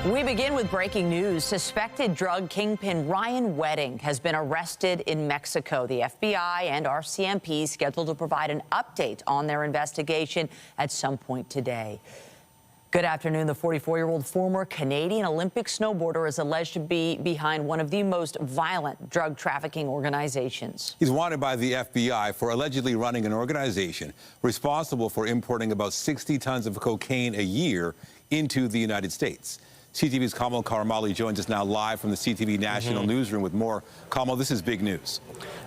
We begin with breaking news. Suspected drug kingpin Ryan Wedding has been arrested in Mexico. The FBI and RCMP scheduled to provide an update on their investigation at some point today. Good afternoon. The 44-year-old former Canadian Olympic snowboarder is alleged to be behind one of the most violent drug trafficking organizations. He's wanted by the FBI for allegedly running an organization responsible for importing about 60 tons of cocaine a year into the United States. CTV's Kamal Karamali joins us now live from the CTV National Newsroom with more. Kamal, this is big news.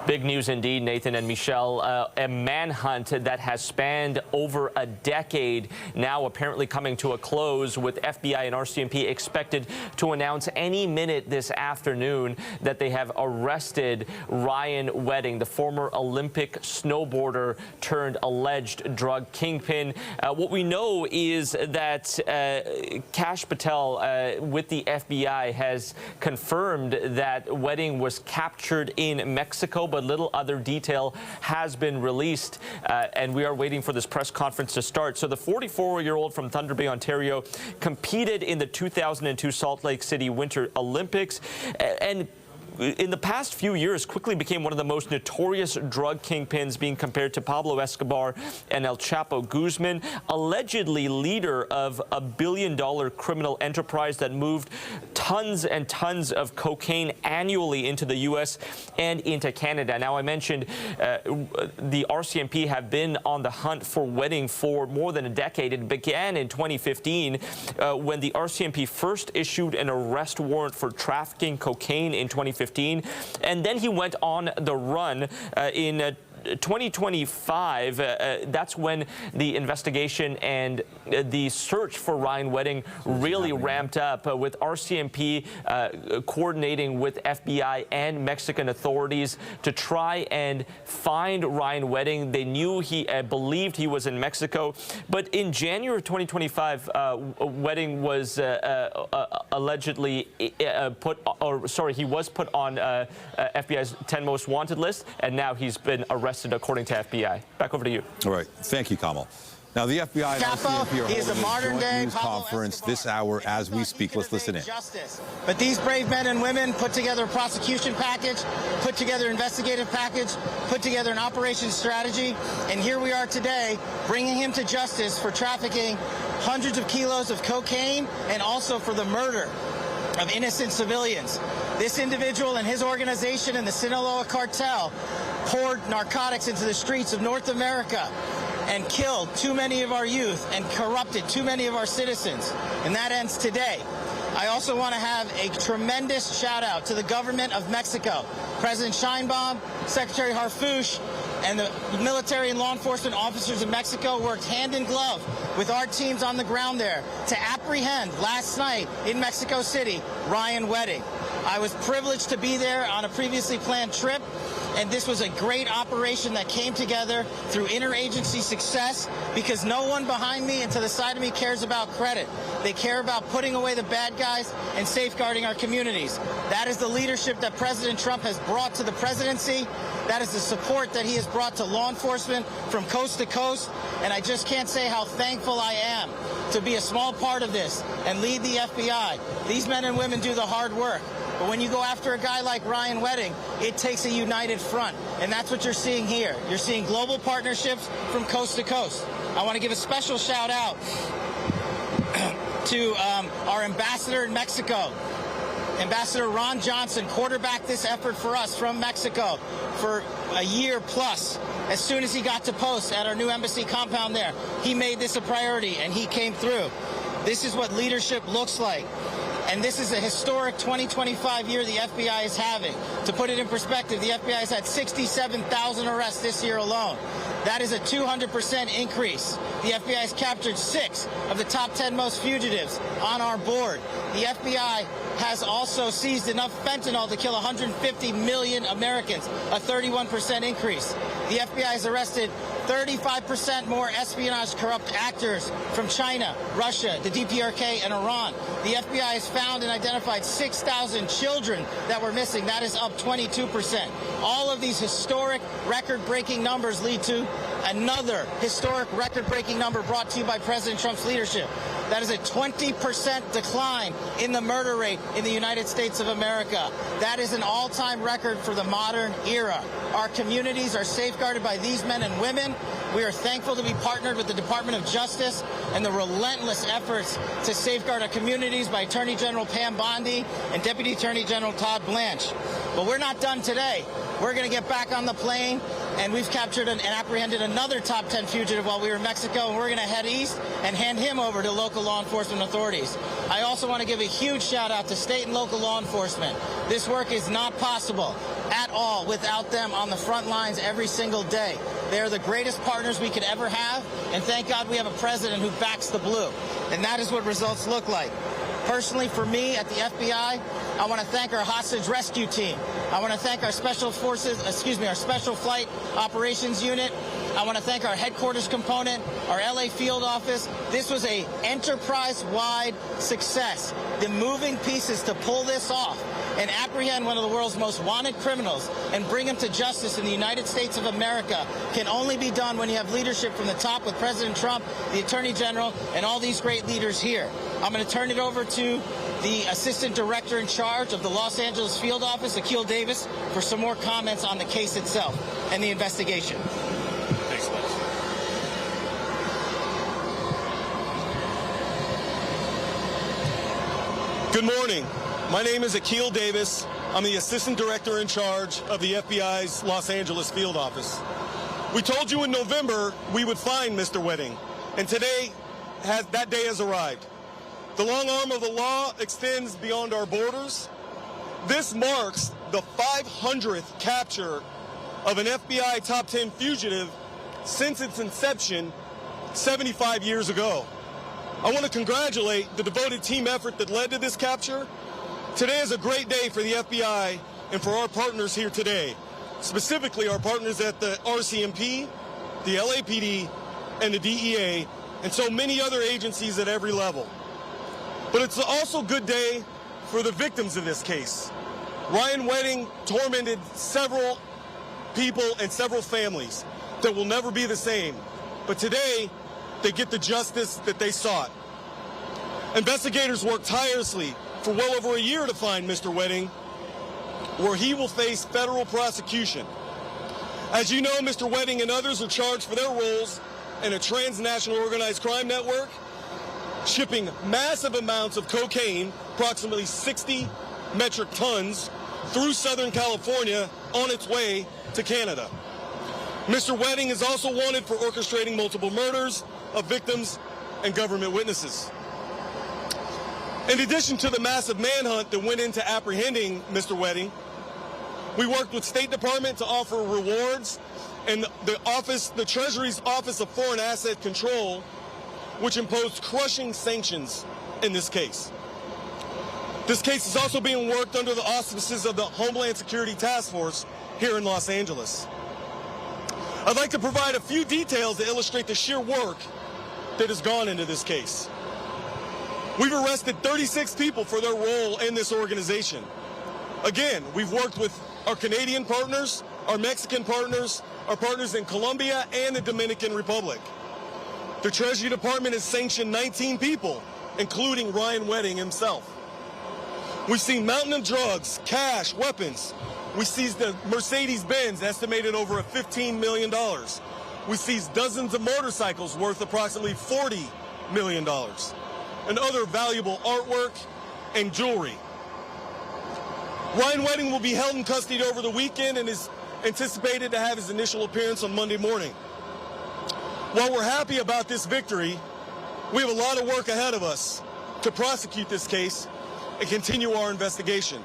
Big news indeed, Nathan and Michelle. A manhunt that has spanned over a decade now apparently coming to a close, with FBI and RCMP expected to announce any minute this afternoon that they have arrested Ryan Wedding, the former Olympic snowboarder turned alleged drug kingpin. What we know is that Kash Patel with the FBI has confirmed that Wedding was captured in Mexico, but little other detail has been released, and we are waiting for this press conference to start. So the 44-year-old from Thunder Bay, Ontario, competed in the 2002 Salt Lake City Winter Olympics, and in the past few years quickly became one of the most notorious drug kingpins, being compared to Pablo Escobar and El Chapo Guzman, allegedly leader of a billion-dollar criminal enterprise that moved tons and tons of cocaine annually into the U.S. and into Canada. Now, I mentioned the RCMP have been on the hunt for Wedding for more than a decade. It began in 2015 when the RCMP first issued an arrest warrant for trafficking cocaine in 2015. And then he went on the run in 2025. That's when the investigation and the search for Ryan Wedding really ramped up, with RCMP coordinating with FBI and Mexican authorities to try and find Ryan Wedding. They knew believed he was in Mexico, but in January of 2025, Wedding was allegedly he was put on FBI's 10 most wanted list, and now he's been arrested according to FBI. Back over to you. All right. Thank you, Kamal. Now, the FBI and RCMP are holding a joint news conference this hour as we speak. Let's listen in. But these brave men and women put together a prosecution package, put together an investigative package, put together an operations strategy, and here we are today bringing him to justice for trafficking hundreds of kilos of cocaine and also for the murder of innocent civilians. This individual and his organization and the Sinaloa cartel poured narcotics into the streets of North America and killed too many of our youth and corrupted too many of our citizens. And that ends today. I also want to have a tremendous shout out to the government of Mexico. President Sheinbaum, Secretary Harfuch, and the military and law enforcement officers in Mexico worked hand in glove with our teams on the ground there to apprehend last night in Mexico City Ryan Wedding. I was privileged to be there on a previously planned trip, and this was a great operation that came together through interagency success, because no one behind me and to the side of me cares about credit. They care about putting away the bad guys and safeguarding our communities. That is the leadership that President Trump has brought to the presidency. That is the support that he has brought to law enforcement from coast to coast. And I just can't say how thankful I am to be a small part of this and lead the FBI. These men and women do the hard work. But when you go after a guy like Ryan Wedding, it takes a united front. And that's what you're seeing here. You're seeing global partnerships from coast to coast. I want to give a special shout out to our ambassador in Mexico. Ambassador Ron Johnson quarterbacked this effort for us from Mexico for a year plus. As soon as he got to post at our new embassy compound there, he made this a priority and he came through. This is what leadership looks like. And this is a historic 2025 year the FBI is having. To put it in perspective, the FBI has had 67,000 arrests this year alone. That is a 200% increase. The FBI has captured 6 of the top 10 most fugitives on our board. The FBI has also seized enough fentanyl to kill 150 million Americans, a 31% increase. The FBI has arrested 35% more espionage corrupt actors from China, Russia, the DPRK, and Iran. The FBI has found and identified 6,000 children that were missing. That is up 22%. All of these historic record-breaking numbers lead to another historic record-breaking number brought to you by President Trump's leadership. That is a 20% decline in the murder rate in the United States of America. That is an all-time record for the modern era. Our communities are safeguarded by these men and women. We are thankful to be partnered with the Department of Justice and the relentless efforts to safeguard our communities by Attorney General Pam Bondi and Deputy Attorney General Todd Blanche. But we're not done today. We're going to get back on the plane, and we've captured and apprehended another top 10 fugitive while we were in Mexico, and we're going to head east and hand him over to local law enforcement authorities. I also want to give a huge shout out to state and local law enforcement. This work is not possible at all without them on the front lines every single day. They are the greatest partners we could ever have, and thank God we have a president who backs the blue. And that is what results look like. Personally, for me at the FBI, I want to thank our hostage rescue team. I want to thank our special flight operations unit. I want to thank our headquarters component, our LA field office. This was an enterprise-wide success. The moving pieces to pull this off and apprehend one of the world's most wanted criminals and bring him to justice in the United States of America can only be done when you have leadership from the top with President Trump, the Attorney General, and all these great leaders here. I'm going to turn it over to the Assistant Director in charge of the Los Angeles Field Office, Akil Davis, for some more comments on the case itself and the investigation. Thanks, Les. Good morning. My name is Akil Davis. I'm the Assistant Director in charge of the FBI's Los Angeles Field Office. We told you in November we would find Mr. Wedding, and today that day has arrived. The long arm of the law extends beyond our borders. This marks the 500th capture of an FBI top 10 fugitive since its inception 75 years ago. I want to congratulate the devoted team effort that led to this capture. Today is a great day for the FBI and for our partners here today, specifically our partners at the RCMP, the LAPD, and the DEA, and so many other agencies at every level. But it's also a good day for the victims of this case. Ryan Wedding tormented several people and several families that will never be the same. But today, they get the justice that they sought. Investigators worked tirelessly for well over a year to find Mr. Wedding, where he will face federal prosecution. As you know, Mr. Wedding and others are charged for their roles in a transnational organized crime network, shipping massive amounts of cocaine, approximately 60 metric tons, through Southern California on its way to Canada. Mr. Wedding is also wanted for orchestrating multiple murders of victims and government witnesses. In addition to the massive manhunt that went into apprehending Mr. Wedding, we worked with State Department to offer rewards, and the Treasury's Office of Foreign Asset Control, which imposed crushing sanctions in this case. This case is also being worked under the auspices of the Homeland Security Task Force here in Los Angeles. I'd like to provide a few details to illustrate the sheer work that has gone into this case. We've arrested 36 people for their role in this organization. Again, we've worked with our Canadian partners, our Mexican partners, our partners in Colombia and the Dominican Republic. The Treasury Department has sanctioned 19 people, including Ryan Wedding himself. We've seen mountain of drugs, cash, weapons. We seized the Mercedes-Benz, estimated over $15 million. We seized dozens of motorcycles worth approximately $40 million, and other valuable artwork and jewelry. Ryan Wedding will be held in custody over the weekend and is anticipated to have his initial appearance on Monday morning. While we're happy about this victory, we have a lot of work ahead of us to prosecute this case and continue our investigation.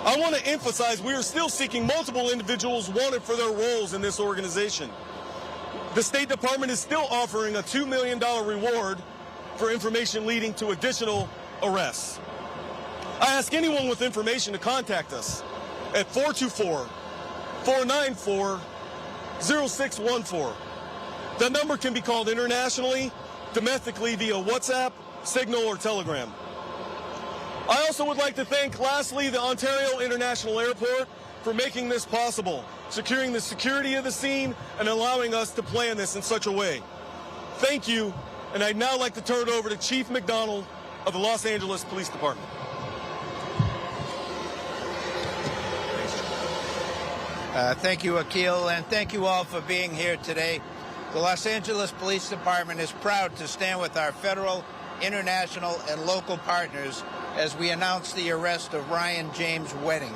I want to emphasize we are still seeking multiple individuals wanted for their roles in this organization. The State Department is still offering a $2 million reward for information leading to additional arrests. I ask anyone with information to contact us at 424-494-0614. That number can be called internationally, domestically via WhatsApp, Signal, or Telegram. I also would like to thank, lastly, the Ontario International Airport for making this possible, securing the security of the scene and allowing us to plan this in such a way. Thank you, And I'd now like to turn it over to Chief McDonald of the Los Angeles Police Department. Thank you, Akil, and thank you all for being here today. The Los Angeles Police Department is proud to stand with our federal, international, and local partners as we announce the arrest of Ryan James Wedding.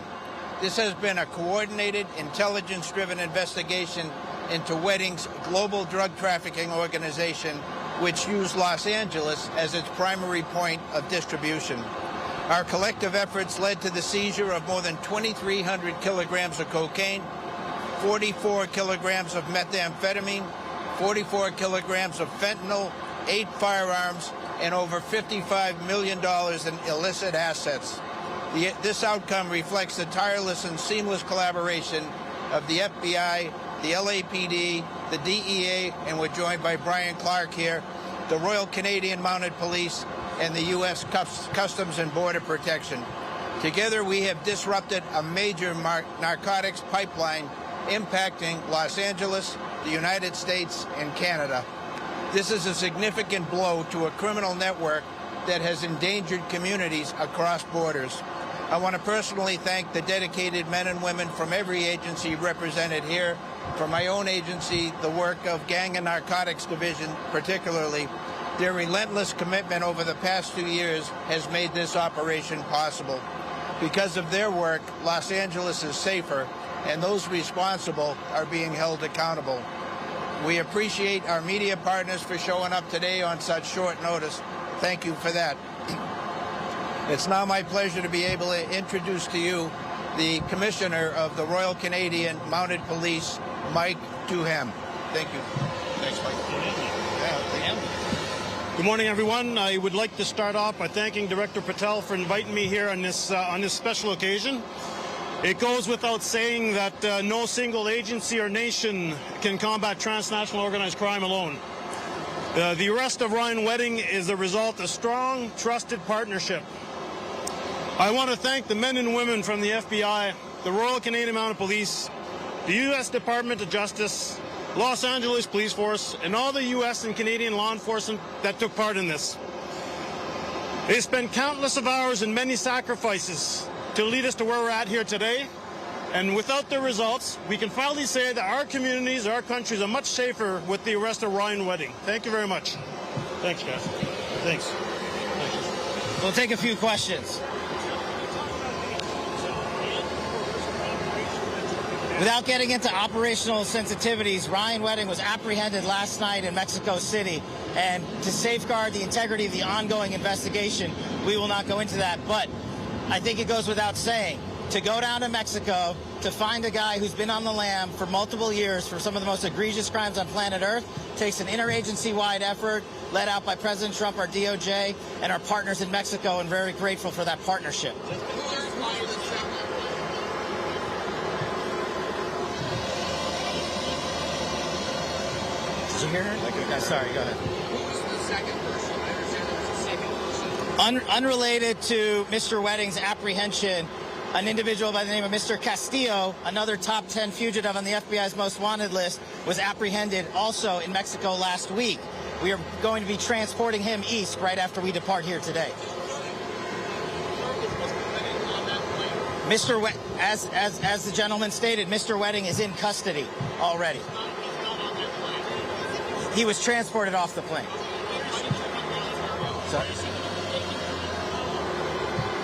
This has been a coordinated, intelligence-driven investigation into Wedding's global drug trafficking organization, which used Los Angeles as its primary point of distribution. Our collective efforts led to the seizure of more than 2,300 kilograms of cocaine, 44 kilograms of methamphetamine, 44 kilograms of fentanyl, 8 firearms, and over $55 million in illicit assets. This outcome reflects the tireless and seamless collaboration of the FBI, the LAPD, the DEA, and we're joined by Brian Clark here, the Royal Canadian Mounted Police, and the U.S. Customs and Border Protection. Together, we have disrupted a major narcotics pipeline impacting Los Angeles, the United States, and Canada. This is a significant blow to a criminal network that has endangered communities across borders. I want to personally thank the dedicated men and women from every agency represented here, from my own agency, the work of Gang and Narcotics Division particularly. Their relentless commitment over the past 2 years has made this operation possible. Because of their work, Los Angeles is safer, and those responsible are being held accountable. We appreciate our media partners for showing up today on such short notice. Thank you for that. It's now my pleasure to be able to introduce to you the Commissioner of the Royal Canadian Mounted Police, Mike Duhem. Thank you. Thanks, Mike. Good morning, everyone. I would like to start off by thanking Director Patel for inviting me here on this special occasion. It goes without saying that no single agency or nation can combat transnational organized crime alone. The arrest of Ryan Wedding is the result of strong, trusted partnership. I want to thank the men and women from the FBI, the Royal Canadian Mounted Police, the U.S. Department of Justice, Los Angeles Police Force, and all the U.S. and Canadian law enforcement that took part in this. They spent countless of hours and many sacrifices to lead us to where we're at here today. And without the results, we can finally say that our communities, our countries are much safer with the arrest of Ryan Wedding. Thank you very much. Thanks, guys. Thanks. We'll take a few questions. Without getting into operational sensitivities, Ryan Wedding was apprehended last night in Mexico City. And to safeguard the integrity of the ongoing investigation, we will not go into that. But I think it goes without saying, to go down to Mexico, to find a guy who's been on the lam for multiple years for some of the most egregious crimes on planet Earth, takes an interagency-wide effort led out by President Trump, our DOJ, and our partners in Mexico, and very grateful for that partnership. Did you hear her? Yeah, sorry, go ahead. Who was the second person? I understand there was a second person. Unrelated to Mr. Wedding's apprehension, an individual by the name of Mr. Castillo, another top 10 fugitive on the FBI's most wanted list, was apprehended also in Mexico last week. We are going to be transporting him east right after we depart here today. Mr. As the gentleman stated, Mr. Wedding is in custody already. He was transported off the plane. Sorry.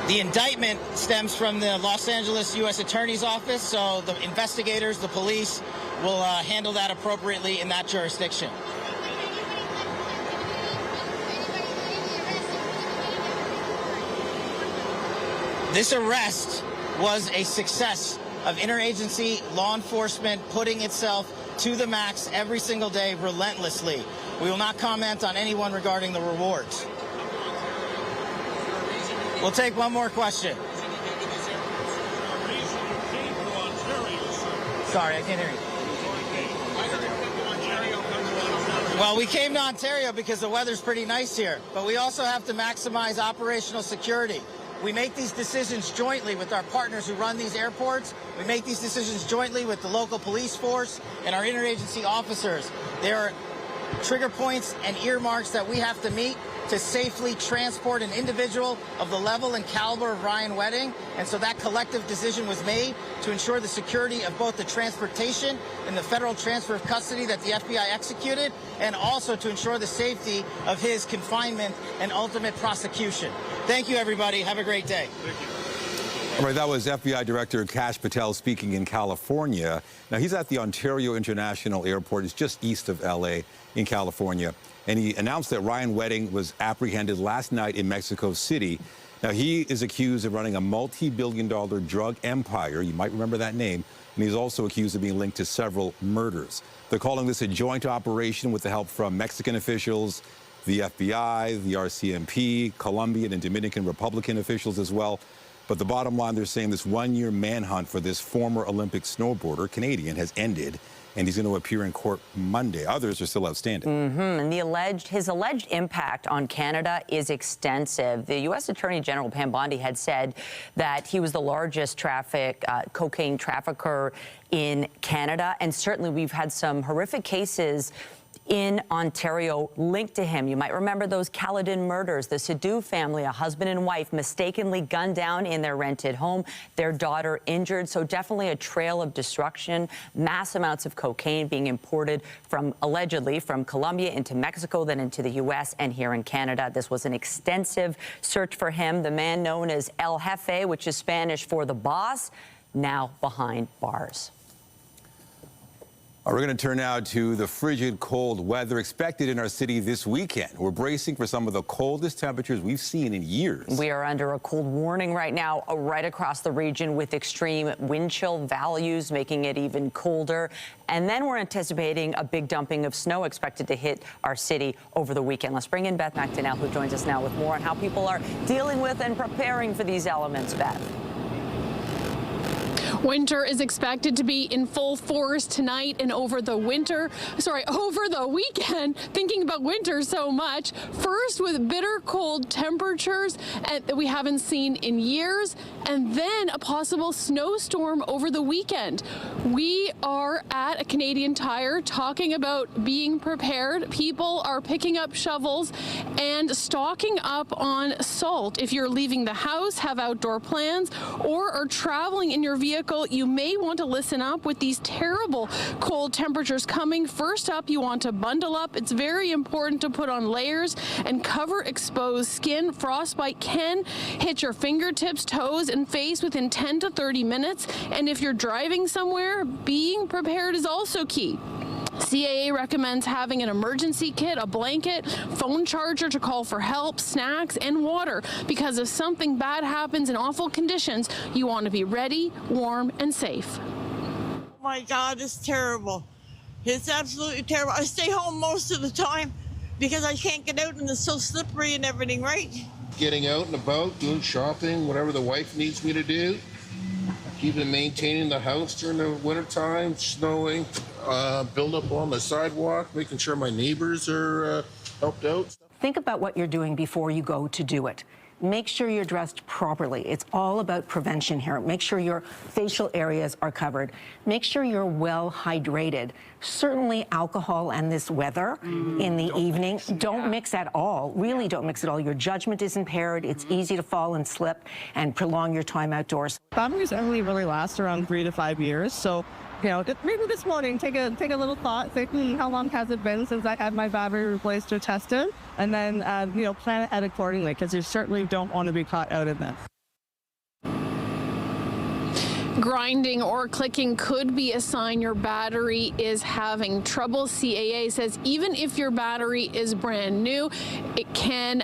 The indictment stems from the Los Angeles U.S. Attorney's Office, so the investigators, the police, will handle that appropriately in that jurisdiction. This arrest was a success of interagency law enforcement putting itself to the max every single day relentlessly. We will not comment on anyone regarding the rewards. We'll take one more question. Sorry, I can't hear you. Well, we came to Ontario because the weather's pretty nice here, but we also have to maximize operational security. We make these decisions jointly with our partners who run these airports. We make these decisions jointly with the local police force and our interagency officers. There are trigger points and earmarks that we have to meet to safely transport an individual of the level and caliber of Ryan Wedding. And so that collective decision was made to ensure the security of both the transportation and the federal transfer of custody that the FBI executed, and also to ensure the safety of his confinement and ultimate prosecution. Thank you, everybody. Have a great day. Thank you. All right, that was FBI Director Kash Patel speaking in California. Now, he's at the Ontario International Airport. It's just east of L.A. in California. And he announced that Ryan Wedding was apprehended last night in Mexico City. Now, he is accused of running a multi-billion-dollar drug empire. You might remember that name. And he's also accused of being linked to several murders. They're calling this a joint operation with the help from Mexican officials, the FBI, the RCMP, Colombian and Dominican Republican officials as well. But the bottom line, they're saying this one-year manhunt for this former Olympic snowboarder, Canadian, has ended, and he's going to appear in court Monday. Others are still outstanding. And his alleged impact on Canada is extensive. The U.S. Attorney General Pam Bondi had said that he was the largest cocaine trafficker in Canada, and certainly we've had some horrific cases in Ontario linked to him. You might remember those Caledon murders, the Sadu family, a husband and wife mistakenly gunned down in their rented home, their daughter injured. So definitely a trail of destruction, mass amounts of cocaine being imported allegedly from Colombia into Mexico, then into the U.S. and here in Canada. This was an extensive search for him. The man known as El Jefe, which is Spanish for the boss, now behind bars. We're going to turn now to the frigid cold weather expected in our city this weekend. We're bracing for some of the coldest temperatures we've seen in years. We are under a cold warning right now, right across the region, with extreme wind chill values, making it even colder. And then we're anticipating a big dumping of snow expected to hit our city over the weekend. Let's bring in Beth McDonnell, who joins us now with more on how people are dealing with and preparing for these elements. Beth. Winter is expected to be in full force tonight and over the weekend. Thinking about winter so much. First, with bitter cold temperatures that we haven't seen in years, and then a possible snowstorm over the weekend. We are at a Canadian Tire talking about being prepared. People are picking up shovels and stocking up on salt. If you're leaving the house, have outdoor plans, or are traveling in your vehicle, you may want to listen up with these terrible cold temperatures coming. First up, you want to bundle up. It's very important to put on layers and cover exposed skin. Frostbite can hit your fingertips, toes, and face within 10 to 30 minutes. And if you're driving somewhere, being prepared is also key. CAA recommends having an emergency kit, a blanket, phone charger to call for help, snacks, and water, because if something bad happens in awful conditions, you want to be ready, warm, and safe. Oh my God, it's terrible. It's absolutely terrible. I stay home most of the time because I can't get out and it's so slippery and everything, right? Getting out and about, doing shopping, whatever the wife needs me to do. Keeping maintaining the house during the wintertime, snowing, build up on the sidewalk, making sure my neighbors are helped out. Think about what you're doing before you go to do it. Make sure you're dressed properly. It's all about prevention here. Make sure your facial areas are covered. Make sure you're well hydrated. Certainly alcohol and this weather in the evening. Don't mix at all. Really don't mix at all. Your judgment is impaired. It's easy to fall and slip and prolong your time outdoors. Batteries only really last around 3 to 5 years. So, you know, maybe this morning, take a little thought, think, how long has it been since I had my battery replaced or tested? And then, you know, plan ahead accordingly, because you certainly don't want to be caught out in this. Grinding or clicking could be a sign your battery is having trouble. CAA says even if your battery is brand new, it can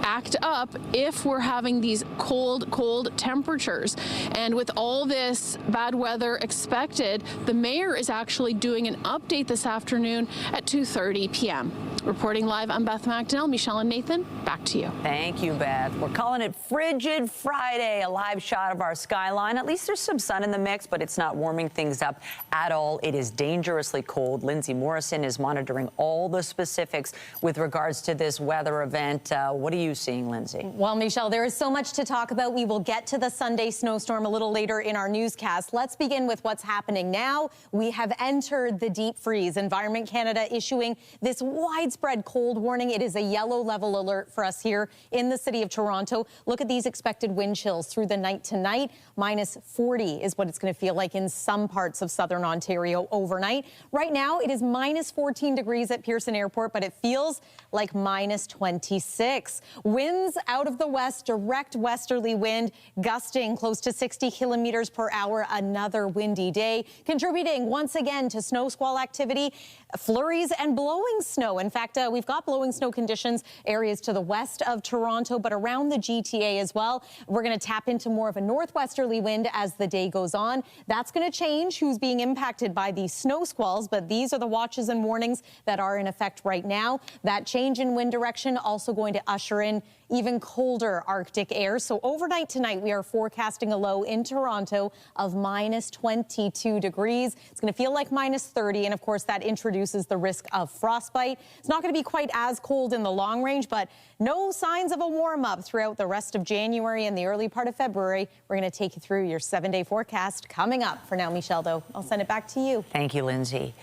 act up if we're having these cold temperatures. And with all this bad weather expected, the mayor is actually doing an update this afternoon at 2:30 p.m. Reporting live, I'm Beth McDonnell. Michelle and Nathan, back to you. Thank you, Beth. We're calling it Frigid Friday, a live shot of our skyline. At least there's some sun in the mix, but it's not warming things up at all. It is dangerously cold. Lindsay Morrison is monitoring all the specifics with regards to this weather event. What do you you seeing, Lindsay? Well, Michelle, there is so much to talk about. We will get to the Sunday snowstorm a little later in our newscast. Let's begin with what's happening now. We have entered the deep freeze. Environment Canada issuing this widespread cold warning. It is a yellow level alert for us here in the city of Toronto. Look at these expected wind chills through the night tonight. Minus 40 is what it's going to feel like in some parts of southern Ontario overnight. Right now, it is minus 14 degrees at Pearson Airport, but it feels like minus 26. Winds out of the west, direct westerly wind, gusting close to 60 kilometers per hour. Another windy day, contributing once again to snow squall activity, flurries and blowing snow. In fact, we've got blowing snow conditions areas to the west of Toronto, but around the GTA as well. We're going to tap into more of a northwesterly wind as the day goes on. That's going to change who's being impacted by these snow squalls, but these are the watches and warnings that are in effect right now. That change in wind direction also going to usher in even colder Arctic air. So overnight tonight, we are forecasting a low in Toronto of minus 22 degrees. It's going to feel like minus 30. And of course, that introduces the risk of frostbite. It's not going to be quite as cold in the long range, but no signs of a warm up throughout the rest of January and the early part of February. We're going to take you through your 7-day forecast coming up. For now, Michelle, though, I'll send it back to you. Thank you, Lindsay.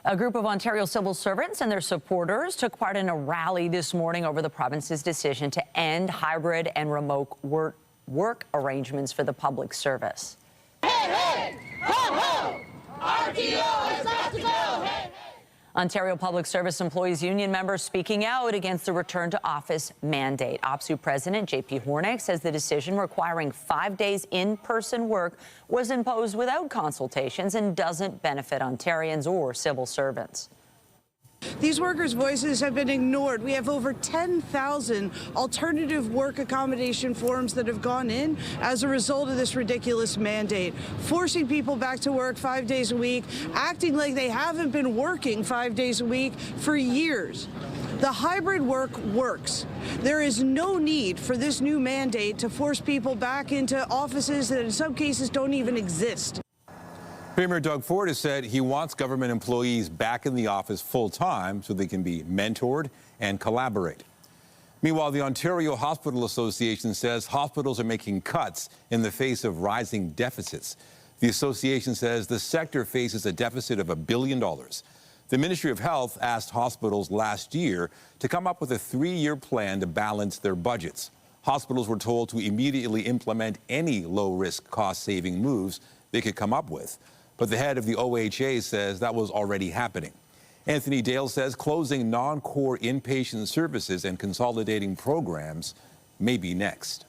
A group of Ontario civil servants and their supporters took part in a rally this morning over the province's decision to end hybrid and remote work arrangements for the public service. Hey, hey! Ho, ho! RTO has got to go! Hey, hey! Ontario Public Service Employees Union members speaking out against the return to office mandate. OPSU President J.P. Hornick says the decision requiring 5 days in-person work was imposed without consultations and doesn't benefit Ontarians or civil servants. These workers' voices have been ignored. We have over 10,000 alternative work accommodation forms that have gone in as a result of this ridiculous mandate, forcing people back to work 5 days a week, acting like they haven't been working 5 days a week for years. The hybrid work works. There is no need for this new mandate to force people back into offices that in some cases don't even exist. Premier Doug Ford has said he wants government employees back in the office full-time so they can be mentored and collaborate. Meanwhile, the Ontario Hospital Association says hospitals are making cuts in the face of rising deficits. The association says the sector faces a deficit of $1 billion. The Ministry of Health asked hospitals last year to come up with a 3-year plan to balance their budgets. Hospitals were told to immediately implement any low-risk cost-saving moves they could come up with. But the head of the OHA says that was already happening. Anthony Dale says closing non-core inpatient services and consolidating programs may be next.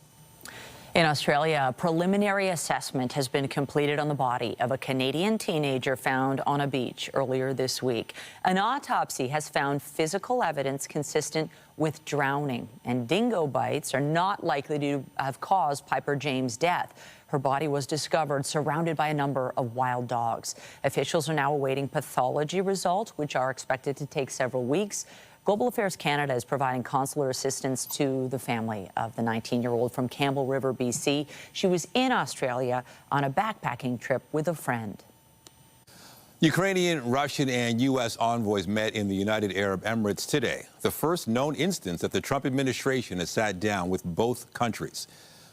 In Australia, a preliminary assessment has been completed on the body of a Canadian teenager found on a beach earlier this week. An autopsy has found physical evidence consistent with drowning, and dingo bites are not likely to have caused Piper James' death. Her body was discovered surrounded by a number of wild dogs. Officials are now awaiting pathology results, which are expected to take several weeks. Global Affairs Canada is providing consular assistance to the family of the 19-year-old from Campbell River, BC. She was in Australia on a backpacking trip with a friend. Ukrainian, Russian, and U.S. envoys met in the United Arab Emirates today, the first known instance that the Trump administration has sat down with both countries.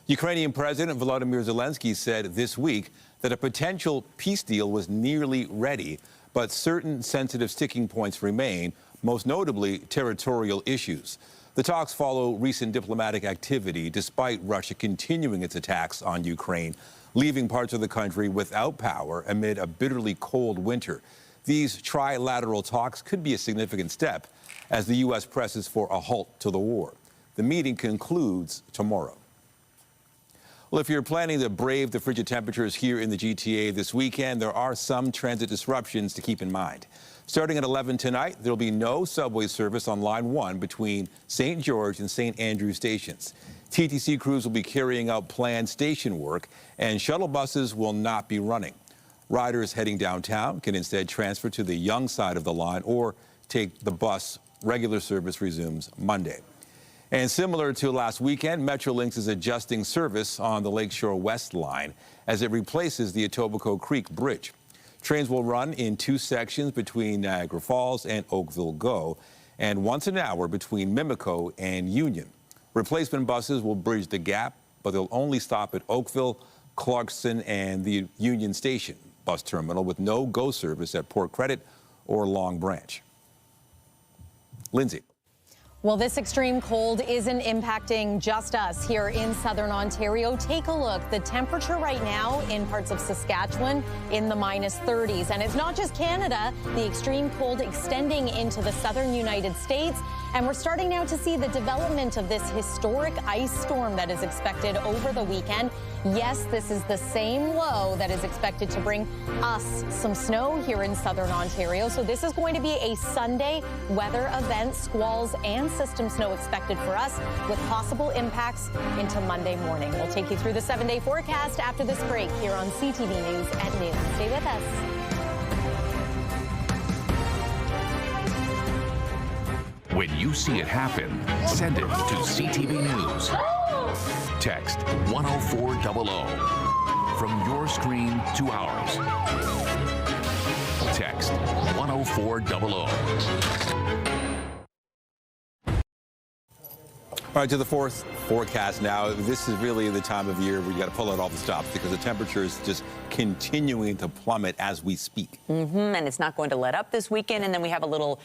Ukrainian President Volodymyr Zelensky said this week that a potential peace deal was nearly ready, but certain sensitive sticking points remain, most notably territorial issues. The talks follow recent diplomatic activity despite Russia continuing its attacks on Ukraine, leaving parts of the country without power amid a bitterly cold winter. These trilateral talks could be a significant step as the U.S. presses for a halt to the war. The meeting concludes tomorrow. Well, if you're planning to brave the frigid temperatures here in the GTA this weekend, there are some transit disruptions to keep in mind. Starting at 11 tonight, there'll be no subway service on Line 1 between St. George and St. Andrew stations. TTC crews will be carrying out planned station work, and shuttle buses will not be running. Riders heading downtown can instead transfer to the Yonge side of the line or take the bus. Regular service resumes Monday. And similar to last weekend, Metrolinx is adjusting service on the Lakeshore West line as it replaces the Etobicoke Creek Bridge. Trains will run in 2 sections between Niagara Falls and Oakville Go, and once an hour between Mimico and Union. Replacement buses will bridge the gap, but they'll only stop at Oakville, Clarkson, and the Union Station bus terminal, with no GO service at Port Credit or Long Branch. Lindsay. Well, this extreme cold isn't impacting just us here in southern Ontario. Take a look. The temperature right now in parts of Saskatchewan in the -30s. And it's not just Canada. The extreme cold extending into the southern United States. And we're starting now to see the development of this historic ice storm that is expected over the weekend. Yes, this is the same low that is expected to bring us some snow here in southern Ontario. So this is going to be a Sunday weather event, squalls and system snow expected for us, with possible impacts into Monday morning. We'll take you through the 7-day forecast after this break here on CTV News at noon. Stay with us. When you see it happen, send it to CTV News. Text 10400 from your screen to ours. Text 10400. All right, to the fourth forecast now. This is really the time of year where you got to pull out all the stops because the temperature is just continuing to plummet as we speak. And it's not going to let up this weekend. And then we have a little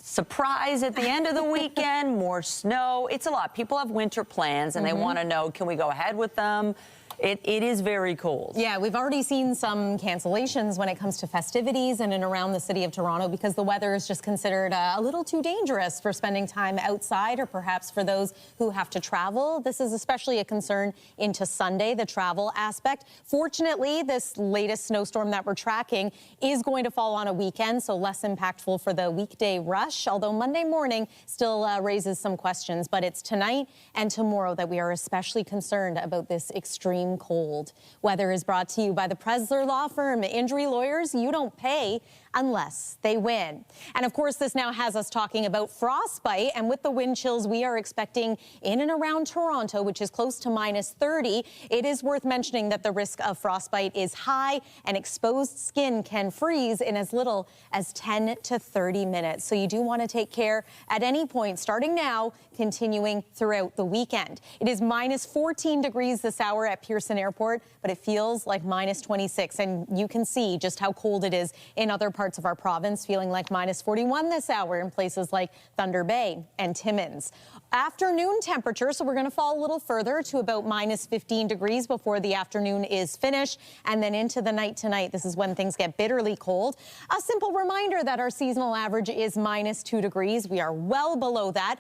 surprise at the end of the weekend, more snow. It's a lot. People have winter plans and they want to know, can we go ahead with them? It is very cold. Yeah, we've already seen some cancellations when it comes to festivities in and around the city of Toronto because the weather is just considered a little too dangerous for spending time outside, or perhaps for those who have to travel. This is especially a concern into Sunday, the travel aspect. Fortunately, this latest snowstorm that we're tracking is going to fall on a weekend, so less impactful for the weekday rush, although Monday morning still raises some questions. But it's tonight and tomorrow that we are especially concerned about this extreme cold. Weather is brought to you by the Presler Law Firm. Injury lawyers, you don't pay unless they win. And of course, this now has us talking about frostbite, and with the wind chills we are expecting in and around Toronto, which is close to -30, it is worth mentioning that the risk of frostbite is high and exposed skin can freeze in as little as 10 to 30 minutes. So you do want to take care at any point, starting now, continuing throughout the weekend. It is -14 degrees this hour at Pearson Airport, but it feels like -26, and you can see just how cold it is in other parts of our province, feeling like -41 this hour in places like Thunder Bay and Timmins. Afternoon temperature, so we're going to fall a little further to about -15 degrees before the afternoon is finished, and then into the night tonight. This is when things get bitterly cold. A simple reminder that our seasonal average is -2 degrees. We are well below that.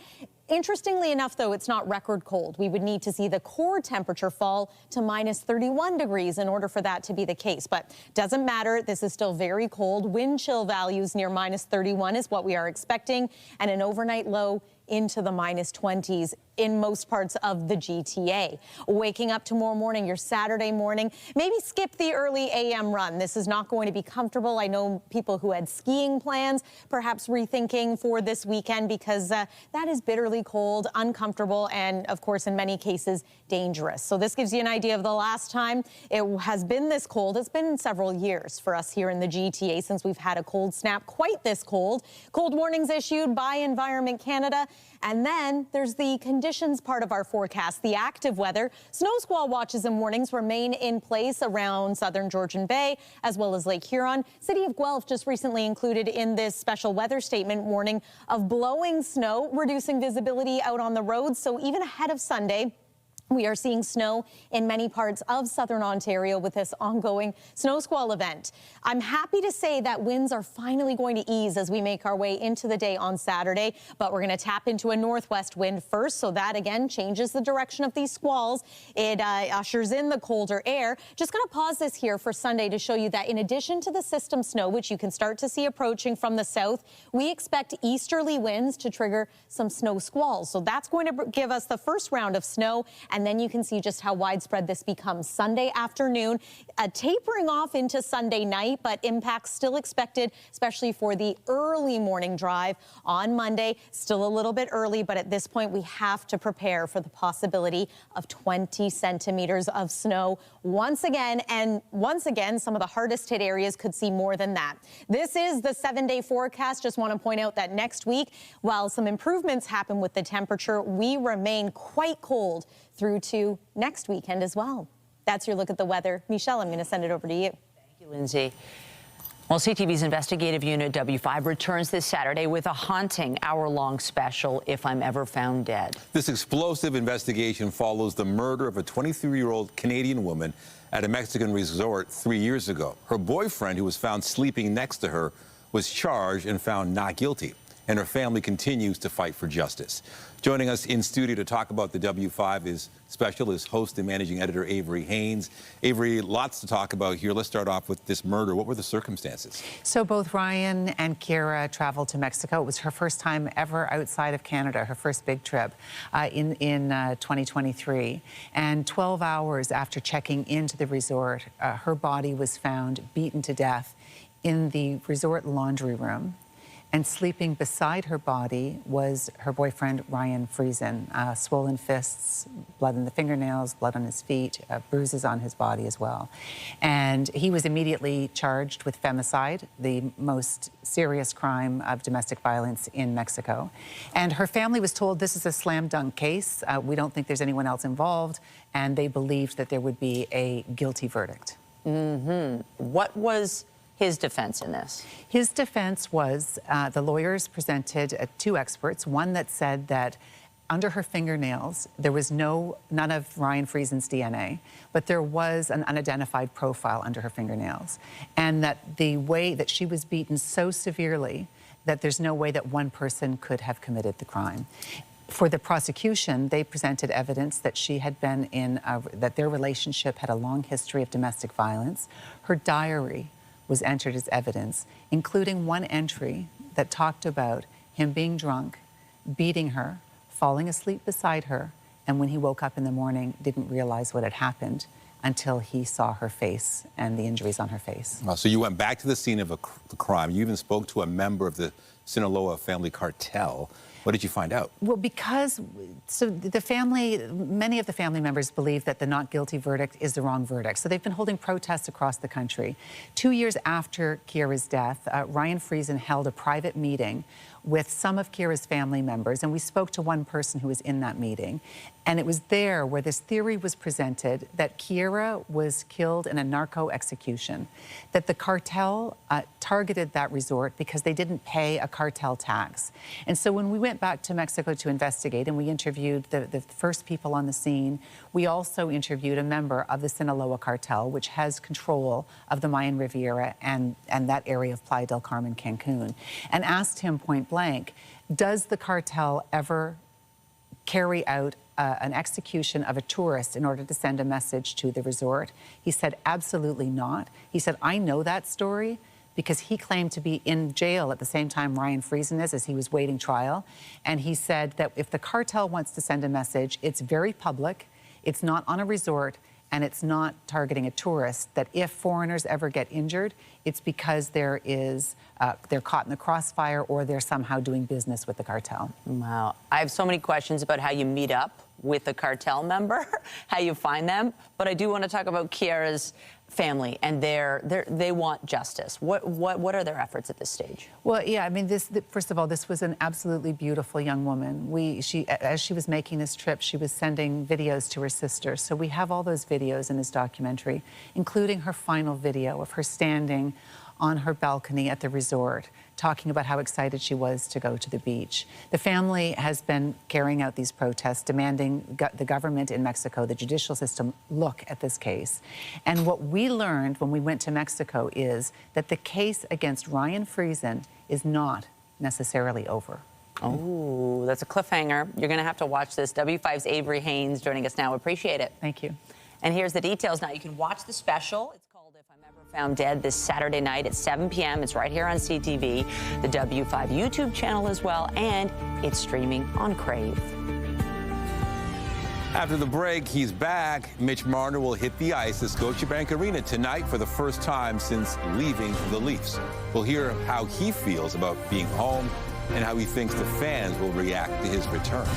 Interestingly enough, though, it's not record cold. We would need to see the core temperature fall to -31 degrees in order for that to be the case. But doesn't matter. This is still very cold. Wind chill values near -31 is what we are expecting, and an overnight low into the -20s in most parts of the GTA. Waking up tomorrow morning, your Saturday morning, maybe skip the early AM run. This is not going to be comfortable. I know people who had skiing plans, perhaps rethinking for this weekend, because that is bitterly cold, uncomfortable, and of course, in many cases, dangerous. So this gives you an idea of the last time it has been this cold. It's been several years for us here in the GTA since we've had a cold snap quite this cold. Cold warnings issued by Environment Canada. And then there's the conditions part of our forecast, the active weather. Snow squall watches and warnings remain in place around southern Georgian Bay, as well as Lake Huron. City of Guelph just recently included in this special weather statement warning of blowing snow, reducing visibility out on the roads. So even ahead of Sunday, we are seeing snow in many parts of southern Ontario with this ongoing snow squall event. I'm happy to say that winds are finally going to ease as we make our way into the day on Saturday, but we're going to tap into a northwest wind first, so that again changes the direction of these squalls. It ushers in the colder air. Just going to pause this here for Sunday to show you that in addition to the system snow, which you can start to see approaching from the south, we expect easterly winds to trigger some snow squalls. So that's going to give us the first round of snow, and and then you can see just how widespread this becomes. Sunday afternoon, tapering off into Sunday night, but impacts still expected, especially for the early morning drive on Monday. Still a little bit early, but at this point, we have to prepare for the possibility of 20 centimeters of snow once again. And once again, some of the hardest hit areas could see more than that. This is the 7-day forecast. Just want to point out that next week, while some improvements happen with the temperature, we remain quite cold through to next weekend as well. That's your look at the weather. Michelle, I'm going to send it over to you. Thank you, Lindsay. Well, CTV's investigative unit W5 returns this Saturday with a haunting hour-long special, If I'm Ever Found Dead. This explosive investigation follows the murder of a 23-year-old Canadian woman at a Mexican resort 3 years ago. Her boyfriend, who was found sleeping next to her, was charged and found not guilty, and her family continues to fight for justice. Joining us in studio to talk about the W5 is host and managing editor Avery Haynes. Avery, lots to talk about here. Let's start off with this murder. What were the circumstances? So both Ryan and Kira traveled to Mexico. It was her first time ever outside of Canada, her first big trip in 2023. And 12 hours after checking into the resort, her body was found beaten to death in the resort laundry room. And sleeping beside her body was her boyfriend, Ryan Friesen. Swollen fists, blood in the fingernails, blood on his feet, bruises on his body as well. And he was immediately charged with femicide, the most serious crime of domestic violence in Mexico. And her family was told this is a slam dunk case. We don't think there's anyone else involved. And they believed that there would be a guilty verdict. What was his defense in this? His defense was the lawyers presented two experts, one that said that under her fingernails, there was none of Ryan Friesen's DNA, but there was an unidentified profile under her fingernails. And that the way that she was beaten so severely that there's no way that one person could have committed the crime. For the prosecution, they presented evidence that she had been that their relationship had a long history of domestic violence. Her diary was entered as evidence, including one entry that talked about him being drunk, beating her, falling asleep beside her, and when he woke up in the morning, didn't realize what had happened until he saw her face and the injuries on her face. So you went back to the scene of the crime. You even spoke to a member of the Sinaloa family cartel. What did you find out? Well, many of the family members believe that the not guilty verdict is the wrong verdict. So they've been holding protests across the country. 2 years after Kira's death, Ryan Friesen held a private meeting with some of Kira's family members, and we spoke to one person who was in that meeting. And it was there where this theory was presented that Kira was killed in a narco execution, that the cartel targeted that resort because they didn't pay a cartel tax. And so when we went back to Mexico to investigate and we interviewed the first people on the scene, we also interviewed a member of the Sinaloa cartel, which has control of the Mayan Riviera and that area of Playa del Carmen, Cancun, and asked him point blank, does the cartel ever carry out an execution of a tourist in order to send a message to the resort? He said, absolutely not. He said, I know that story because he claimed to be in jail at the same time Ryan Friesen is, as he was waiting trial. And he said that if the cartel wants to send a message, it's very public, it's not on a resort, and it's not targeting a tourist, that if foreigners ever get injured, it's because they're caught in the crossfire or they're somehow doing business with the cartel. Wow. I have so many questions about how you meet up with a cartel member, how you find them, but I do want to talk about Kira's family and they want justice. What are their efforts at this stage? Well, yeah, I mean, first of all, this was an absolutely beautiful young woman. As she was making this trip, she was sending videos to her sister. So we have all those videos in this documentary, including her final video of her standing on her balcony at the resort, talking about how excited she was to go to the beach. The family has been carrying out these protests, demanding the government in Mexico, the judicial system, look at this case. And what we learned when we went to Mexico is that the case against Ryan Friesen is not necessarily over. Oh, that's a cliffhanger. You're going to have to watch this. W5's Avery Haynes joining us now. Appreciate it. Thank you. And here's the details now. You can watch the special. It's called If I'm Ever Found Dead this Saturday night at 7 p.m. It's right here on CTV, the W5 YouTube channel as well, and it's streaming on Crave. After the break, he's back. Mitch Marner will hit the ice at Scotiabank Arena tonight for the first time since leaving the Leafs. We'll hear how he feels about being home and how he thinks the fans will react to his return.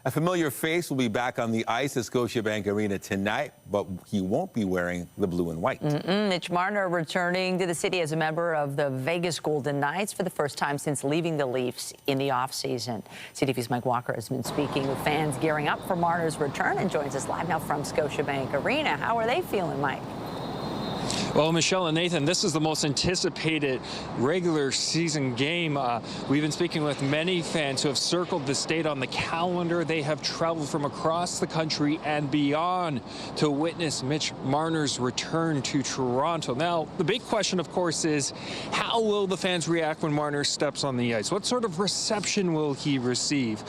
A familiar face will be back on the ice at Scotiabank Arena tonight, but he won't be wearing the blue and white. Mitch Marner returning to the city as a member of the Vegas Golden Knights for the first time since leaving the Leafs in the offseason. CTV's Mike Walker has been speaking with fans gearing up for Marner's return and joins us live now from Scotiabank Arena. How are they feeling, Mike? Well, Michelle and Nathan, this is the most anticipated regular season game. We've been speaking with many fans who have circled the state on the calendar. They have traveled from across the country and beyond to witness Mitch Marner's return to Toronto. Now, the big question, of course, is how will the fans react when Marner steps on the ice? What sort of reception will he receive?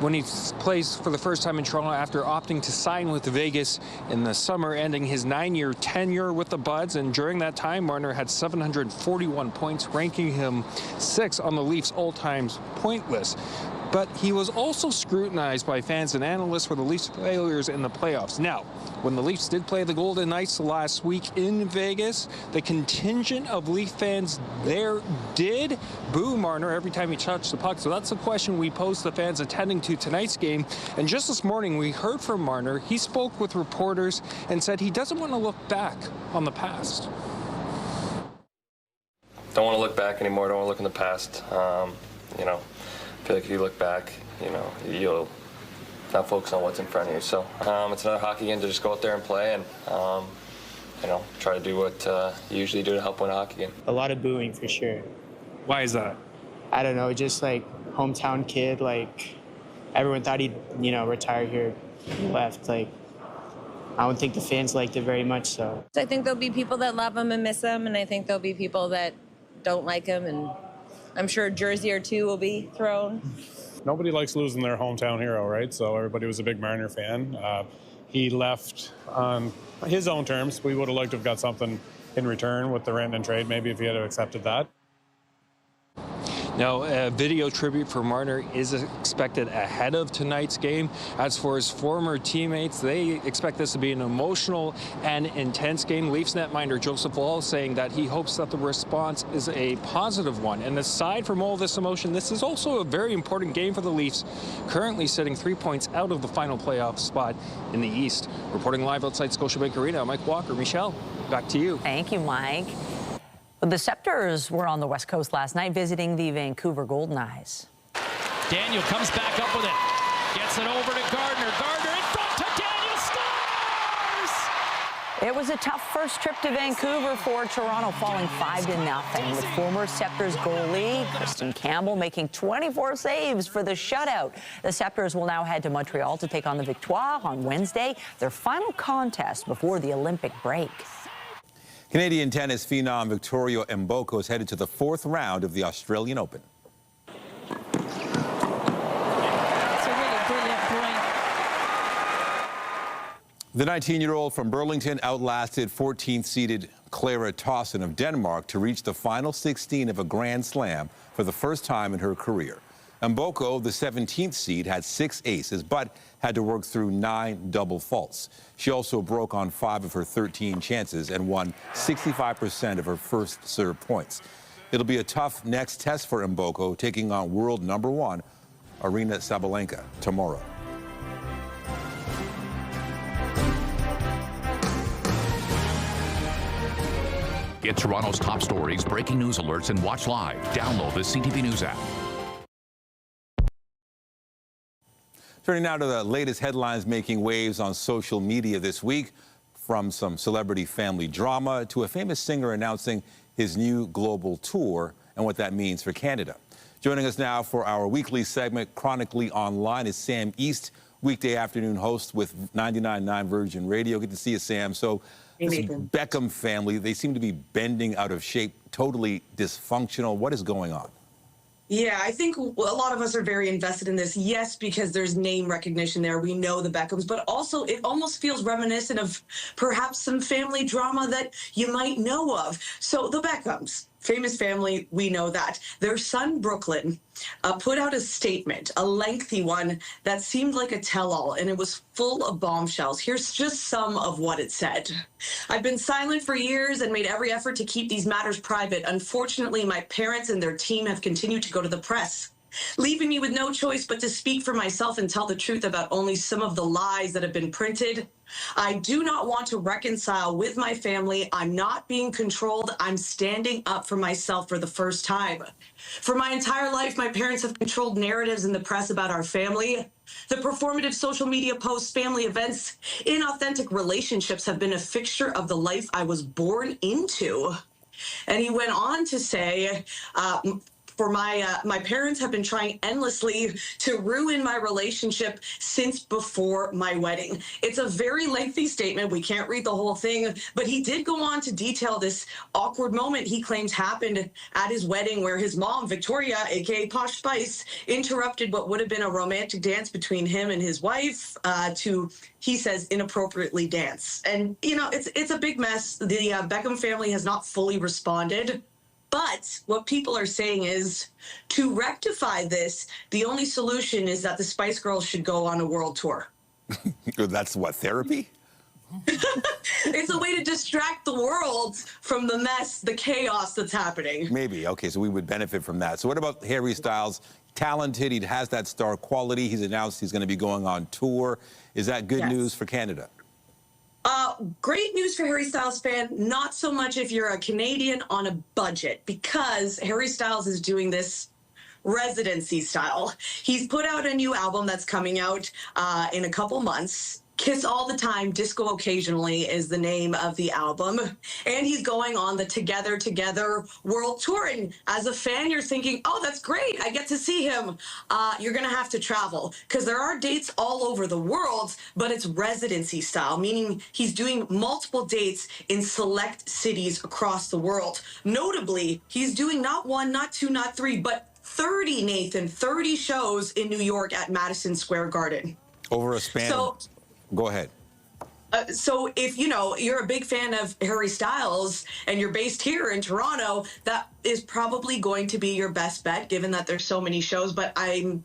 When he plays for the first time in Toronto after opting to sign with Vegas in the summer, ending his 9-year tenure with the Buds. And during that time, Marner had 741 points, ranking him 6th on the Leafs all-time point list. But he was also scrutinized by fans and analysts for the Leafs' failures in the playoffs. Now, when the Leafs did play the Golden Knights last week in Vegas, the contingent of Leaf fans there did boo Marner every time he touched the puck. So that's the question we posed to fans attending to tonight's game. And just this morning, we heard from Marner. He spoke with reporters and said he doesn't want to look back on the past. Don't want to look back anymore. Don't want to look in the past. You know, I feel like if you look back, you know, you'll not focus on what's in front of you. So it's another hockey game to just go out there and play and, you know, try to do what you usually do to help win a hockey game. A lot of booing for sure. Why is that? I don't know, just like hometown kid, like everyone thought he'd, you know, retire here, left. Like, I don't think the fans liked it very much, so. I think there'll be people that love him and miss him, and I think there'll be people that don't like him, and I'm sure a jersey or two will be thrown. Nobody likes losing their hometown hero, right? So everybody was a big Marner fan. He left on his own terms. We would have liked to have got something in return with the Rantanen trade, maybe if he had accepted that. Now, a video tribute for Marner is expected ahead of tonight's game. As for his former teammates, they expect this to be an emotional and intense game. Leafs netminder Joseph Wall saying that he hopes that the response is a positive one. And aside from all this emotion, this is also a very important game for the Leafs, currently sitting 3 points out of the final playoff spot in the East. Reporting live outside Scotiabank Arena, Mike Walker. Michelle, back to you. Thank you, Mike. The Scepters were on the West Coast last night visiting the Vancouver Golden Knights. Daniel comes back up with it. Gets it over to Gardner. Gardner in front to Daniel, scores! It was a tough first trip to Vancouver for Toronto, falling 5-0, with former Scepters goalie Kristen Campbell making 24 saves for the shutout. The Scepters will now head to Montreal to take on the Victoire on Wednesday, their final contest before the Olympic break. Canadian tennis phenom Victoria Mboko is headed to the 4th round of the Australian Open. It's a really brilliant point. The 19-year-old from Burlington outlasted 14th-seeded Clara Tauson of Denmark to reach the final 16 of a Grand Slam for the first time in her career. Mboko, the 17th seed, had 6 aces, but had to work through 9 double faults. She also broke on 5 of her 13 chances and won 65% of her first serve points. It'll be a tough next test for Mboko, taking on world #1 Aryna Sabalenka tomorrow. Get Toronto's top stories, breaking news alerts, and watch live. Download the CTV News app. Turning now to the latest headlines making waves on social media this week, from some celebrity family drama to a famous singer announcing his new global tour and what that means for Canada. Joining us now for our weekly segment, Chronically Online, is Sam East, weekday afternoon host with 99.9 Virgin Radio. Good to see you, Sam. So, this Beckham family, they seem to be bending out of shape, totally dysfunctional. What is going on? Yeah, I think a lot of us are very invested in this. Yes, because there's name recognition there. We know the Beckhams, but also it almost feels reminiscent of perhaps some family drama that you might know of. So the Beckhams, famous family, we know that. Their son, Brooklyn, put out a statement, a lengthy one that seemed like a tell-all, and it was full of bombshells. Here's just some of what it said. I've been silent for years and made every effort to keep these matters private. Unfortunately, my parents and their team have continued to go to the press, leaving me with no choice but to speak for myself and tell the truth about only some of the lies that have been printed. I do not want to reconcile with my family. I'm not being controlled. I'm standing up for myself for the first time. For my entire life, my parents have controlled narratives in the press about our family. The performative social media posts, family events, inauthentic relationships have been a fixture of the life I was born into. And he went on to say, my parents have been trying endlessly to ruin my relationship since before my wedding. It's a very lengthy statement. We can't read the whole thing, but he did go on to detail this awkward moment he claims happened at his wedding where his mom, Victoria, aka Posh Spice, interrupted what would have been a romantic dance between him and his wife to, he says, inappropriately dance. And, you know, it's a big mess. The Beckham family has not fully responded. But what people are saying is, to rectify this, the only solution is that the Spice Girls should go on a world tour. That's what, therapy? It's a way to distract the world from the mess, the chaos that's happening. Maybe. Okay, so we would benefit from that. So what about Harry Styles? Talented, he has that star quality. He's announced he's going to be going on tour. Is that good news for Canada? Great news for Harry Styles fan, not so much if you're a Canadian on a budget, because Harry Styles is doing this residency style. He's put out a new album that's coming out in a couple months. Kiss All the Time, Disco Occasionally is the name of the album. And he's going on the Together Together World Tour. And as a fan, you're thinking, oh, that's great. I get to see him. You're going to have to travel because there are dates all over the world, but it's residency style, meaning he's doing multiple dates in select cities across the world. Notably, he's doing not one, not two, not three, but 30, Nathan, 30 shows in New York at Madison Square Garden. Over a span. Go ahead. So if, you know, you're a big fan of Harry Styles and you're based here in Toronto, that is probably going to be your best bet, given that there's so many shows. But I'm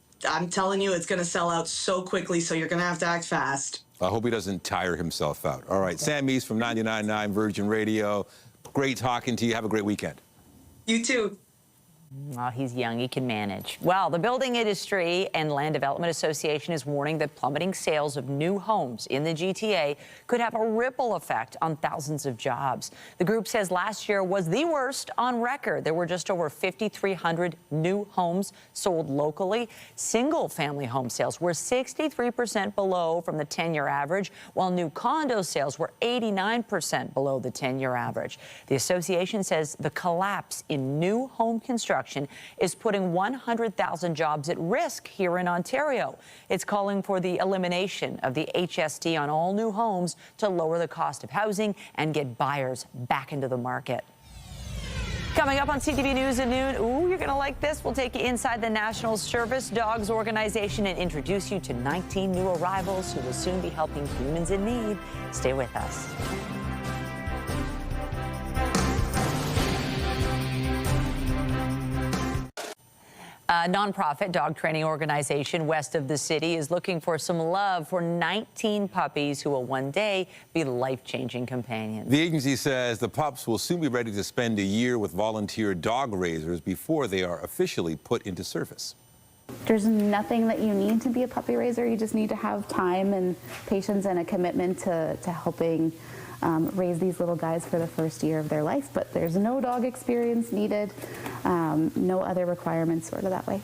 telling you, it's going to sell out so quickly, so you're going to have to act fast. I hope he doesn't tire himself out. All right, Sam East from 99.9 Virgin Radio. Great talking to you. Have a great weekend. You too. Well, he's young, he can manage. Well, the Building Industry and Land Development Association is warning that plummeting sales of new homes in the GTA could have a ripple effect on thousands of jobs. The group says last year was the worst on record. There were just over 5,300 new homes sold locally. Single-family home sales were 63% below from the 10-year average, while new condo sales were 89% below the 10-year average. The association says the collapse in new home construction is putting 100,000 jobs at risk here in Ontario. It's calling for the elimination of the HST on all new homes to lower the cost of housing and get buyers back into the market. Coming up on CTV News at noon, ooh, you're going to like this. We'll take you inside the National Service Dogs Organization and introduce you to 19 new arrivals who will soon be helping humans in need. Stay with us. A nonprofit dog training organization west of the city is looking for some love for 19 puppies who will one day be life-changing companions. The agency says the pups will soon be ready to spend a year with volunteer dog raisers before they are officially put into service. There's nothing that you need to be a puppy raiser. You just need to have time and patience and a commitment to helping raise these little guys for the first year of their life, but there's no dog experience needed, no other requirements sort of that way,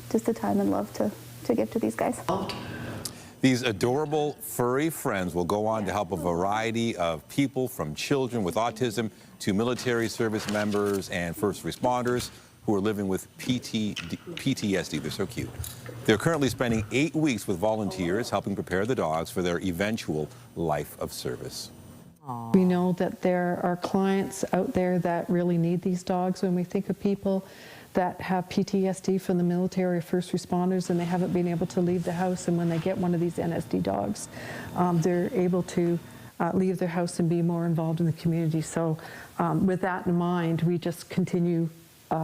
just the time and love to give to these guys. These adorable furry friends will go on to help a variety of people, from children with autism to military service members and first responders who are living with PTSD. They're so cute. They're currently spending 8 weeks with volunteers helping prepare the dogs for their eventual life of service. We know that there are clients out there that really need these dogs. When we think of people that have PTSD from the military or first responders and they haven't been able to leave the house, and when they get one of these NSD dogs, they're able to leave their house and be more involved in the community. So with that in mind, we just continue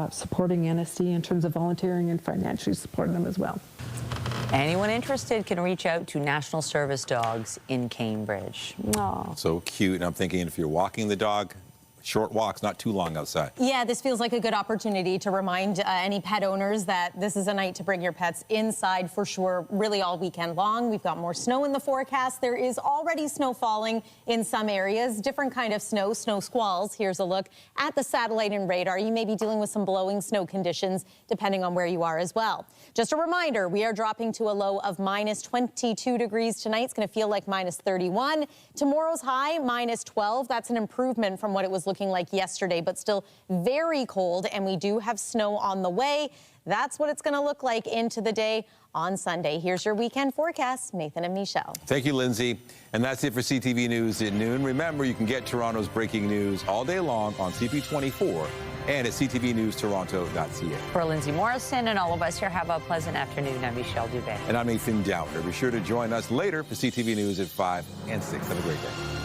supporting NSD in terms of volunteering and financially supporting them as well. Anyone interested can reach out to National Service Dogs in Cambridge. Aww. So cute. And I'm thinking if you're walking the dog, short walks, not too long outside. Yeah, this feels like a good opportunity to remind any pet owners that this is a night to bring your pets inside for sure, really all weekend long. We've got more snow in the forecast. There is already snow falling in some areas, different kind of snow squalls. Here's a look at the satellite and radar. You may be dealing with some blowing snow conditions depending on where you are as well. Just a reminder, we are dropping to a low of minus 22 degrees tonight. It's going to feel like minus 31. Tomorrow's high, minus 12. That's an improvement from what it was looking like yesterday, but still very cold, and we do have snow on the way. That's what it's going to look like into the day on Sunday. Here's your weekend forecast. Nathan and Michelle. Thank you, Lindsay. And that's it for CTV News at noon. Remember, you can get Toronto's breaking news all day long on CP24 and at ctvnewstoronto.ca. For Lindsay Morrison and all of us here, have a pleasant afternoon. I'm Michelle Dubé. And I'm Nathan Downer. Be sure to join us later for CTV News at 5 and 6. Have a great day.